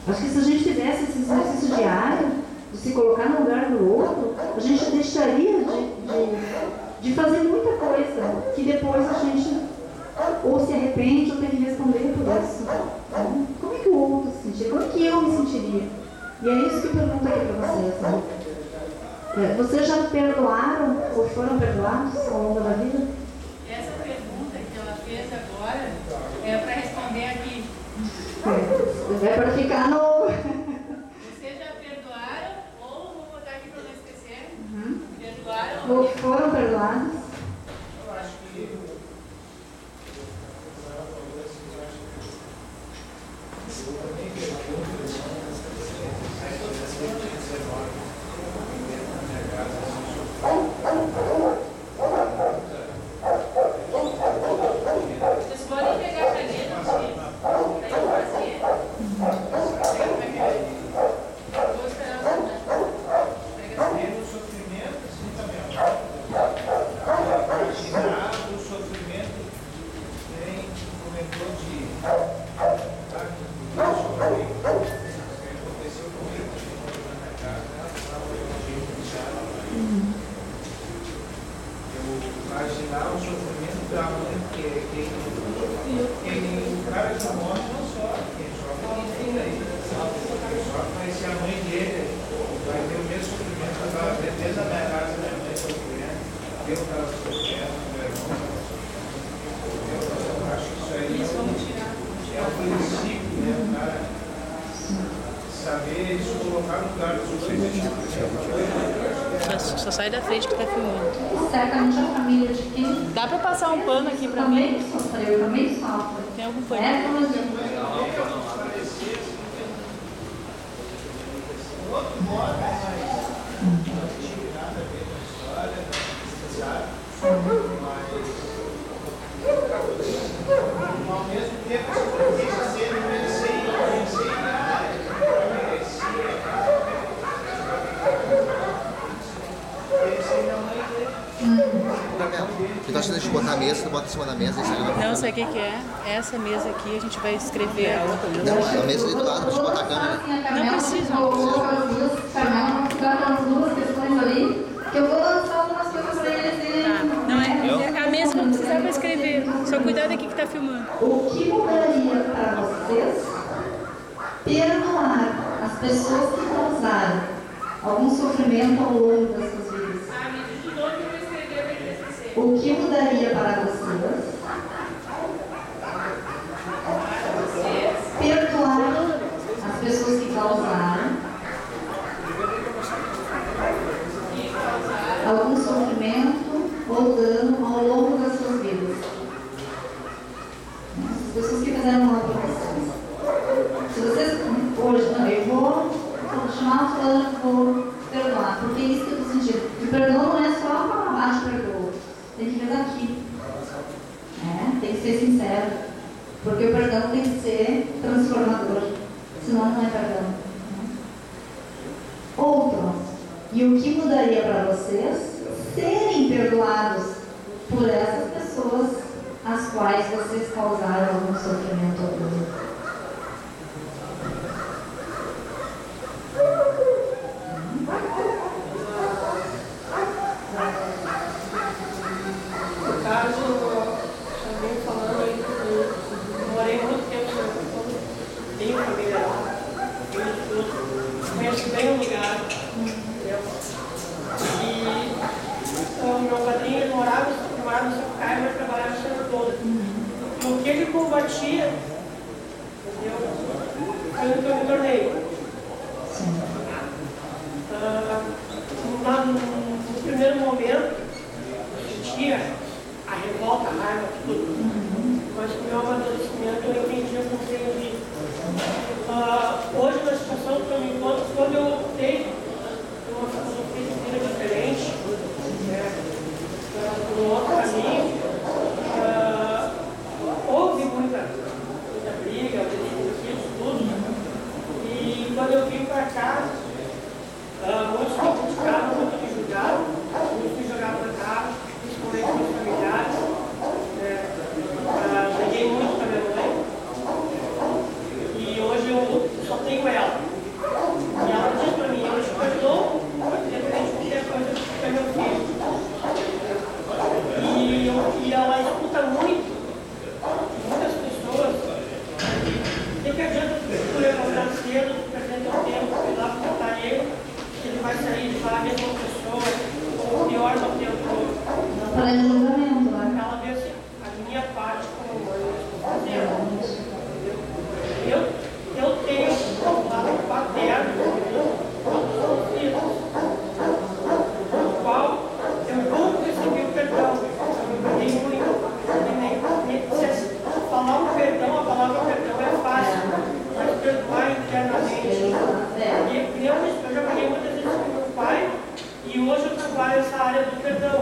Acho que se a gente fizesse esse exercício diário, de se colocar no lugar do outro, a gente deixaria de fazer muita coisa que depois a gente ou se arrepende ou tem que responder por isso. Como é que o outro se sentiria? Como é que eu me sentiria? E é isso que eu pergunto aqui para vocês. Né? Vocês já perdoaram ou foram perdoados ao longo da vida? Essa pergunta que ela fez agora é para responder aqui. É para ficar no... Vocês já perdoaram ou, vou botar aqui para não esquecer, perdoaram ou foram perdoados? Eu acho que vocês podem pegar a caneta para eu fazer. Vou esperar o o sofrimento, sim, também. Imaginar o sofrimento que nem comentou de aconteceu comigo na minha casa, eu imaginar o sofrimento da mãe quem o cara que morre não sofre, quem sofre é o filho aí. Quem sofre vai ser a mãe dele, vai ter o mesmo sofrimento. Eu estava dentro da minha casa, minha mãe sofrendo, eu estava sofrendo, meu irmão estava sofrendo. Eu acho que isso aí é o princípio, né? O cara saber se colocar no lugar dos outros. Só sai da frente que tá filmando. Certamente a família de quem Dá pra passar um pano aqui pra também mim? sofreu, também sofre. Tem algum pano? Outro modo, não tive nada a ver com a história, sabe? Mas ao mesmo tempo eu pensei na mãe dele. Eu tô achando de botar a mesa, tu bota em cima da mesa. Não sei o que é. Essa mesa aqui a gente vai escrever a outra. Não, a mesa ali do lado, pra gente botar a câmera. Não precisa. Carmela, vamos ficar com as duas questões ali, que eu vou lançar algumas coisas para eles. Não é? A mesa não precisa para escrever. Só cuidado aqui que tá filmando. O que mudaria para vocês perdoar as pessoas que causaram algum sofrimento ao longo das suas vidas? O que mudaria para vocês perdoar as pessoas que causaram algum sofrimento ou dano ao longo das suas vidas? As pessoas que fizeram mal para vocês. Se vocês hoje, não, eu vou continuar falando, vou perdoar, porque é isso que eu estou sentindo. E perdão não é só para baixo, perdoa. Tem que ver daqui. Tem que ser sincero. Porque o perdão tem que ser transformador. Senão não é perdão. Outro. E o que mudaria para vocês serem perdoados por essas pessoas às quais vocês causaram algum sofrimento ou dor. No caso, também falando aí, eu morei muito tempo em São Paulo, tenho família lá, tenho tudo, conheço bem o lugar, entendeu? E o meu padrinho ele morava no Sapucaia, mas trabalhava o semana toda. E o que ele combatia, entendeu? Foi o que eu me tornei. No primeiro momento, eu sentia a revolta, a raiva, tudo. Mas com o meu amadurecimento eu entendi, eu compreendi. Hoje, na situação que eu me encontro, quando eu optei por uma filosofia de vida diferente, por um outro caminho, houve muita briga, tudo. E quando eu vim para cá, muitos me criticaram, muitos me julgaram, muitos me jogaram na cara, principalmente meus familiares. Peguei muito com a minha mãe. E hoje eu só tenho ela. E ela diz para mim, eu te perdoo, independente de qualquer coisa que é meu filho. E ela escuta muito, muitas pessoas, o que adianta tu levantar cedo, perder teu tempo, ir lá contar ele vai sair de lá a mesma pessoa, ou pior do que eu estou. Não falei de julgamento, né? Ela vê assim, a minha parte como mãe, eu estou fazendo. Eu tenho um lado paterno, todos os filhos, no qual eu nunca recebi o perdão. Eu perdi muito. Se falar um perdão, a palavra perdão é fácil, mas perdoar internamente. E eu já paguei muitas vezes com meu pai e hoje eu trabalho nessa área do perdão.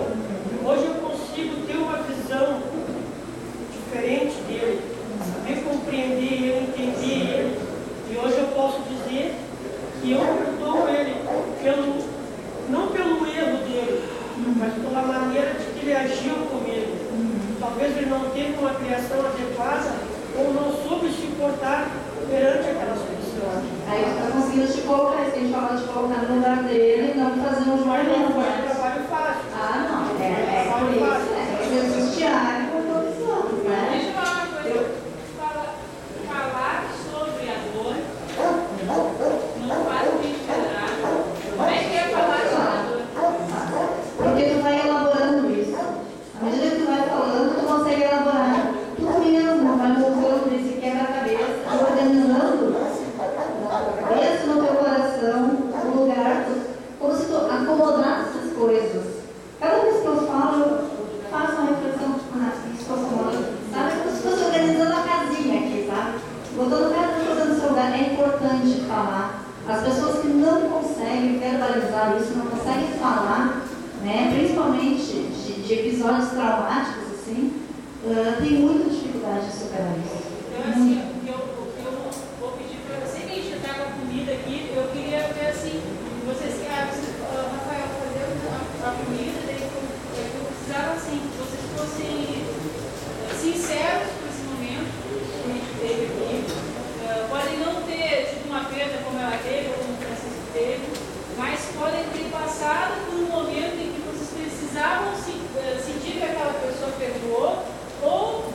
Hoje eu consigo ter uma visão diferente dele, saber compreender ele, entender ele. E hoje eu posso dizer que eu perdoo ele, não pelo erro dele, mas pela maneira de que ele agiu comigo. Talvez ele não teve uma criação adequada ou não soube se portar perante aquelas pessoas. Aí tu tá conseguindo te colocar, isso que a gente fala de colocar no lugar dele, não fazer um julgamento. Mas não foi um trabalho fácil. Ah, não. É por isso, né? Tem que justiar com todos os outros, né? Deixa eu falar uma coisa. Falar sobre a dor não faz a gente melhorar. Como é que é falar sobre a dor? Porque tu vai elaborando isso. À medida que tu vai falando, tu consegue elaborar. Tu mesmo vai montando esse quebra-cabeça, organizando na cabeça, no teu coração, no lugar, como se tu acomodasse as coisas. Cada vez que eu falo, eu faço uma reflexão, isso que eu falo, sabe? Como se fosse organizando a casinha aqui, sabe? Botando cada coisa no seu lugar. É importante falar. As pessoas que não conseguem verbalizar isso, não conseguem falar, né? Principalmente de episódios traumáticos, assim, tem muita dificuldade de superar isso. Então, assim, eu vou pedir para você que a gente traga comida aqui. Eu queria ver assim, vocês, Rafael, fazer a comida, daí eu precisava assim, que vocês fossem sinceros por esse momento que a gente teve aqui. Podem não ter tido uma perda como ela teve, ou como o Francisco teve, mas podem ter passado por um momento em que vocês precisavam sentir que aquela pessoa perdoou, ou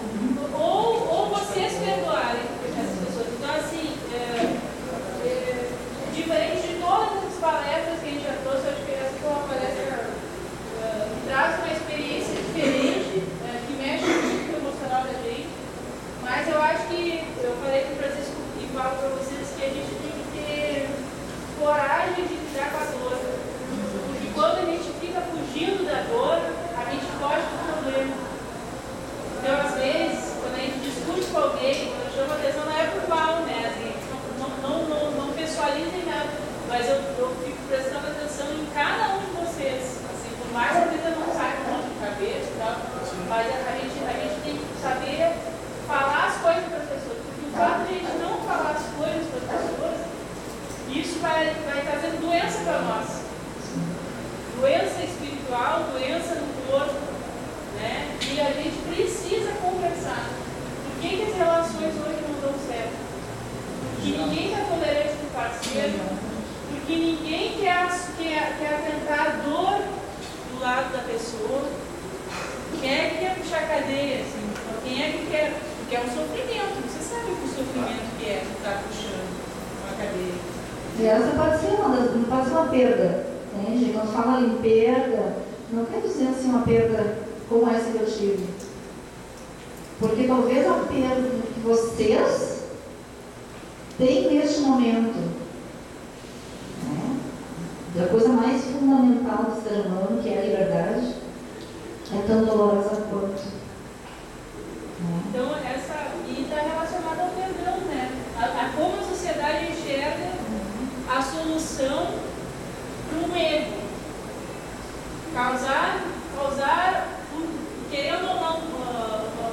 vocês perdoarem essas pessoas. Então, assim, diferente de todas as palestras que a gente já trouxe, eu acho que essa foi uma palestra que traz uma experiência diferente, que mexe muito com o emocional da gente. Mas eu acho que, eu falei com o Francisco e falo para vocês que a gente tem que ter coragem de lidar com a dor. Porque quando a gente fica fugindo da dor, a gente foge do problema. Então, às vezes, quando a gente discute com alguém, quando eu chamo a atenção, não é por mal, né? Assim, não pessoalizem nada, mas eu fico prestando atenção em cada um de vocês. Assim, por mais que a vida não saia com de cabeça e tal, mas a gente tem que saber falar as coisas para as pessoas. Porque o fato de a gente não falar as coisas para as pessoas, isso vai trazendo doença para nós. Doença espiritual, doença no corpo, né? que ninguém está tolerante com o parceiro, porque ninguém quer atentar a dor do lado da pessoa. Quem é que quer puxar a cadeia? Assim? Quem é que quer? Porque é um sofrimento. Você sabe o sofrimento que é estar puxando uma cadeia. E essa pode ser não pode ser uma perda. Entende? Quando fala em perda, não quer dizer assim uma perda como essa que eu tive. Porque talvez a perda que vocês têm neste momento, né, da coisa mais fundamental do ser humano, que é a liberdade, é tão dolorosa quanto. Né? Então, e está relacionado ao perdão, né? A como a sociedade enxerga a solução para um erro. Causar, querendo ou não,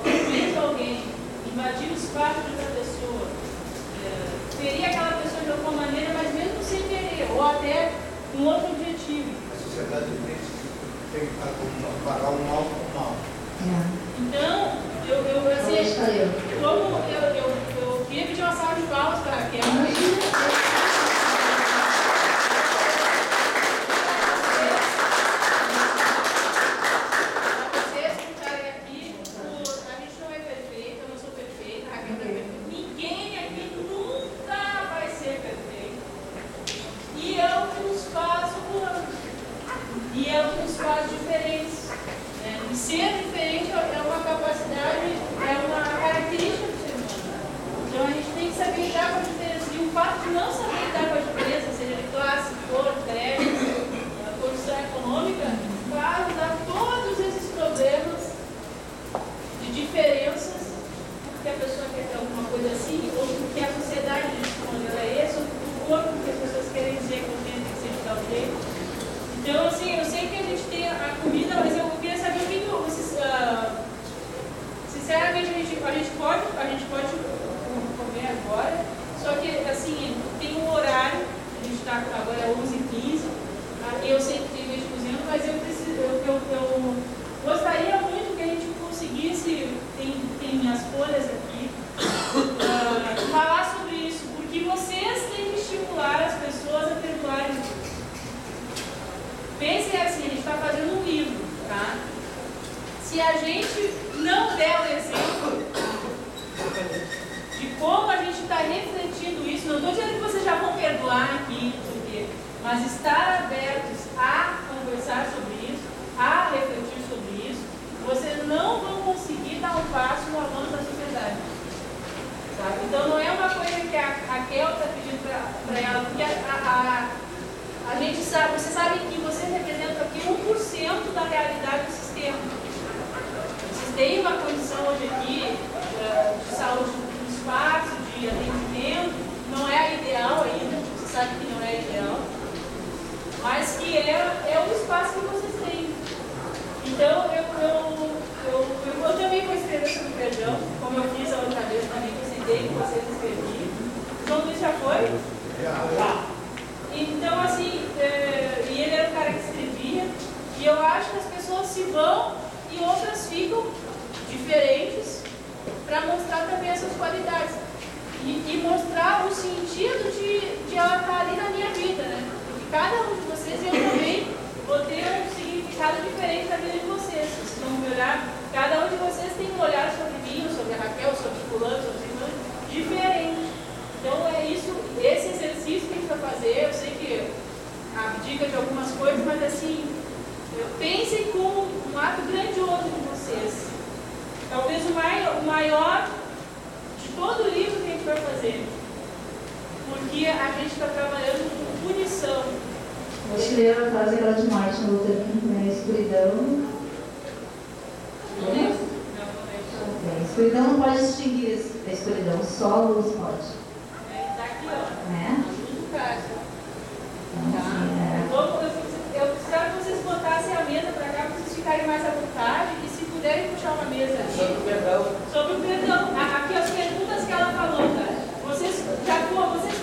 preso alguém, invadir o espaço de outra pessoa, ferir aquela pessoa de alguma maneira, mas mesmo sem querer, ou até com outro objetivo. A sociedade tem que pagar o mal com o mal. Então, eu queria pedir uma salva de palmas para a Raquel. E é o que nos faz diferentes. Né? E ser diferente é uma capacidade, é uma característica do ser humano. Então a gente tem que saber lidar com a diferença. E o fato de não saber lidar com a diferença, seja de classe, cor, crédito, condição econômica, vai nos dar todos esses problemas de diferenças, porque a pessoa quer ter alguma coisa assim, ou porque a sociedade diz que o modelo é esse, ou o corpo que as pessoas querem dizer que o tem que ser de tal jeito. Então, assim, eu sei que a gente tem a comida, mas eu queria saber o que vocês... sinceramente, a gente pode comer agora, só que, assim, tem um horário, a gente está agora é 11h15, eu sei que tem gente cozinhando, mas eu gostaria muito que a gente conseguisse, tem minhas folhas aqui, falar sobre isso, porque vocês têm que estimular as pessoas a perdoarem. Pense assim, a gente está fazendo um livro, tá? Se a gente não der o exemplo de como a gente está refletindo isso, não estou dizendo que vocês já vão perdoar aqui, mas estar abertos a conversar sobre isso, a refletir sobre isso, vocês não vão conseguir dar um passo no avanço da sociedade. Sabe? Então não é uma coisa que a Raquel está pedindo para ela, porque a gente sabe, vocês sabem que vocês representam aqui 1% da realidade do sistema. Vocês têm uma condição hoje aqui de saúde do espaço, de atendimento, não é a ideal ainda, você sabe que não é ideal, mas que é o espaço que vocês têm. Então, eu também vou escrever sobre o perdão, como eu fiz a outra vez também, que eu sentei com vocês escrevi. João Luiz já foi? Tá. Então, assim, e ele era o cara que escrevia, e eu acho que as pessoas se vão e outras ficam diferentes para mostrar também essas qualidades. E mostrar o sentido de ela estar ali na minha vida, né? Porque cada um de vocês e eu também vou ter um significado diferente da vida de vocês. Vocês vão me olhar, cada um de vocês tem um olhar sobre mim, sobre a Raquel, sobre o fulano, sobre o fulano, diferente. Então é isso, esse exercício que a gente vai fazer, eu sei que abdica de algumas coisas, mas assim, pensem como um ato grandioso de vocês. Talvez o maior de todo o livro que a gente vai fazer. Porque a gente está trabalhando com punição. Acho que ler a frase aquela de Martin Luther King, né? Escuridão. Escuridão não pode extinguir a escuridão, só a luz pode. Está aqui, ó. Né? Eu precisava que vocês botassem a mesa para cá, para vocês ficarem mais à vontade e se puderem puxar uma mesa ali. Sobre o perdão. Sobre o perdão. Aqui as perguntas que ela falou, tá? Vocês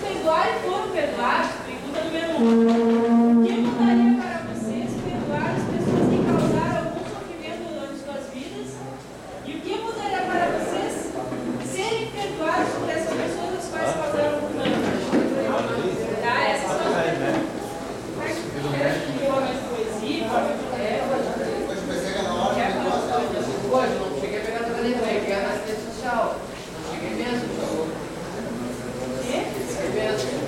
perdoaram e foram perdoados? Pergunta número 1. O que mudaria para vocês perdoar as pessoas que causaram algum sofrimento nas suas vidas? E o que mudaria para vocês serem perdoados por essas pessoas as quais causaram algum dano? divulgar nas redes sociais. Não cheguei mesmo. Cheguei mesmo.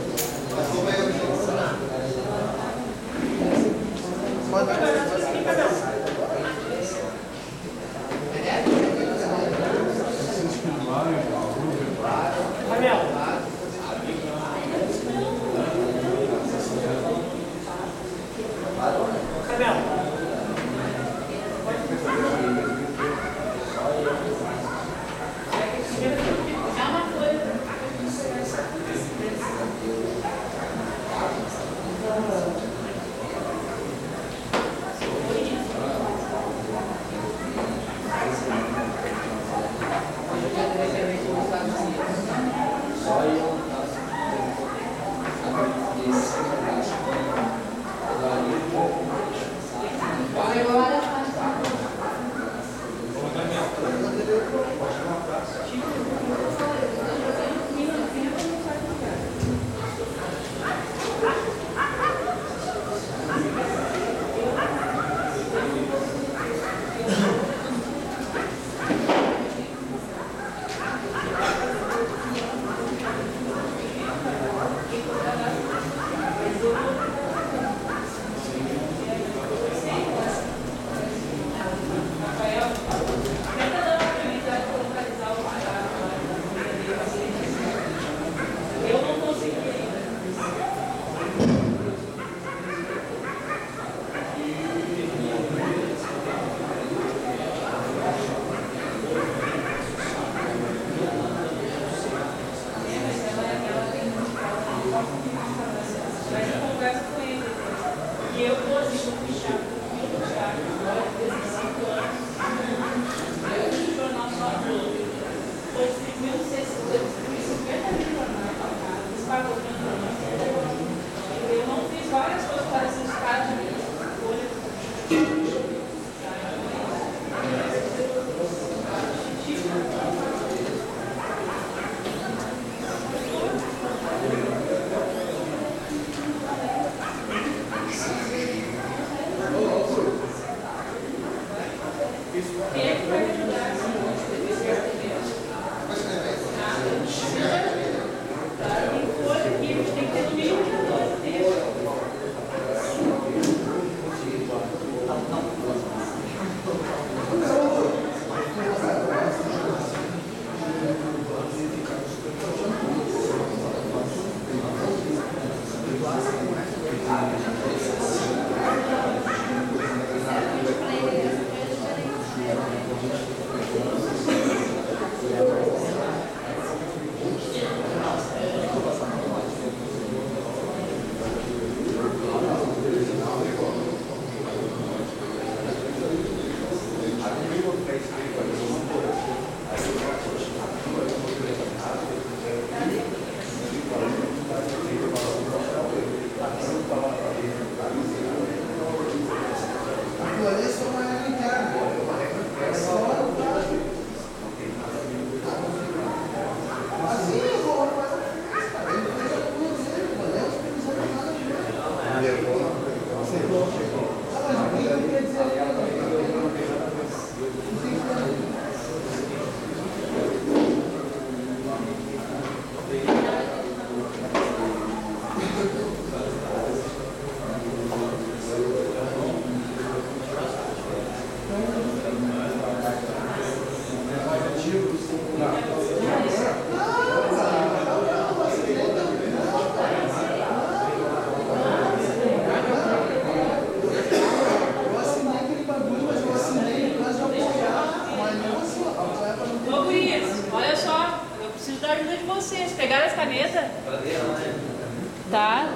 Tá?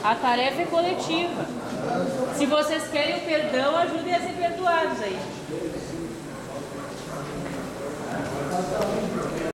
A tarefa é coletiva. Se vocês querem o perdão, ajudem a ser perdoados aí.